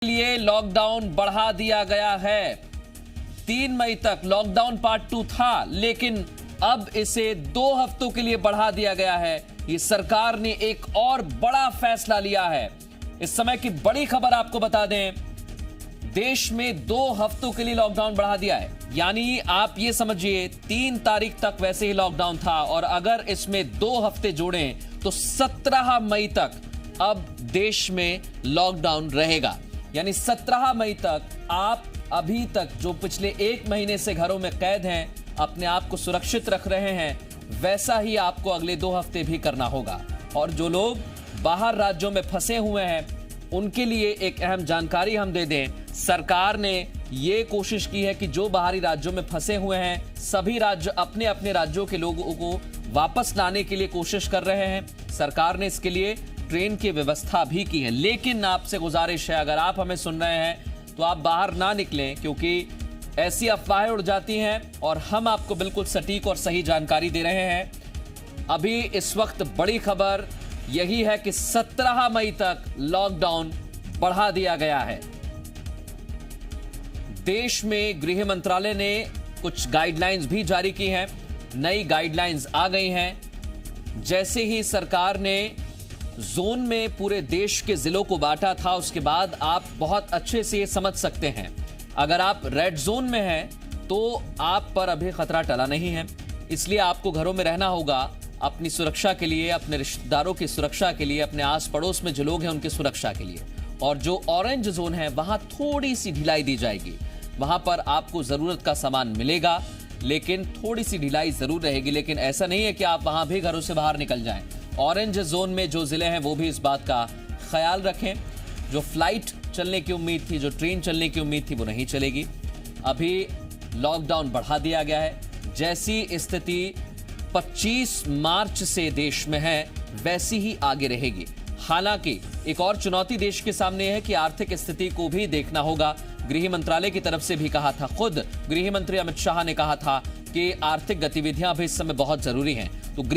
लिए लॉकडाउन बढ़ा दिया गया है। 3 मई तक लॉकडाउन पार्ट 2 था, लेकिन अब इसे 2 हफ्तों के लिए बढ़ा दिया गया है। ये सरकार ने एक और बड़ा फैसला लिया है। इस समय की बड़ी खबर आपको बता दें, देश में 2 हफ्तों के लिए लॉकडाउन बढ़ा दिया है। यानी आप ये समझिए 3 तारीख तक वैसे ही लॉकडाउन था, और अगर इसमें 2 हफ्ते जोड़ें तो 17 मई तक अब देश में लॉकडाउन रहेगा। यानी 17 मई तक आप अभी तक जो पिछले 1 महीने से घरों में कैद हैं, अपने आप को सुरक्षित रख रहे हैं, वैसा ही आपको अगले 2 हफ्ते भी करना होगा। और जो लोग बाहर राज्यों में फंसे हुए हैं, उनके लिए एक अहम जानकारी हम दे दें। सरकार ने ये कोशिश की है कि जो बाहरी राज्यों में फंसे हुए हैं, सभी राज्य अपने अपने राज्यों के लोगों को वापस लाने के लिए कोशिश कर रहे हैं। सरकार ने इसके लिए ट्रेन की व्यवस्था भी की है। लेकिन आपसे गुजारिश है, अगर आप हमें सुन रहे हैं तो आप बाहर ना निकलें, क्योंकि ऐसी अफवाहें उड़ जाती हैं और हम आपको बिल्कुल सटीक और सही जानकारी दे रहे हैं। अभी इस वक्त बड़ी खबर यही है कि 17 मई तक लॉकडाउन बढ़ा दिया गया है। देश में गृह मंत्रालय ने कुछ गाइडलाइंस भी जारी की हैं। नई गाइडलाइंस आ गई हैं। जैसे ही सरकार ने जोन में पूरे देश के जिलों को बांटा था, उसके बाद आप बहुत अच्छे से ये समझ सकते हैं। अगर आप रेड जोन में हैं तो आप पर अभी खतरा टला नहीं है, इसलिए आपको घरों में रहना होगा अपनी सुरक्षा के लिए, अपने रिश्तेदारों की सुरक्षा के लिए, अपने आस पड़ोस में जो लोग हैं उनकी सुरक्षा के लिए। और जो ऑरेंज जोन है वहां थोड़ी सी ढिलाई दी जाएगी। वहां पर आपको जरूरत का सामान मिलेगा, लेकिन थोड़ी सी ढिलाई जरूर रहेगी। लेकिन ऐसा नहीं है कि आप वहां भी घरों से बाहर निकल जाएं। ऑरेंज जोन में जो जिले हैं वो भी इस बात का ख्याल रखें। जो फ्लाइट चलने की उम्मीद थी, जो ट्रेन चलने की उम्मीद थी, वो नहीं चलेगी। अभी लॉकडाउन बढ़ा दिया गया है। जैसी स्थिति 25 मार्च से देश में है, वैसी ही आगे रहेगी। हालांकि एक और चुनौती देश के सामने है कि आर्थिक स्थिति को भी देखना होगा। गृह मंत्रालय की तरफ से भी कहा था, खुद गृह मंत्री अमित शाह ने कहा था कि आर्थिक गतिविधियां भी इस समय बहुत जरूरी हैं। तो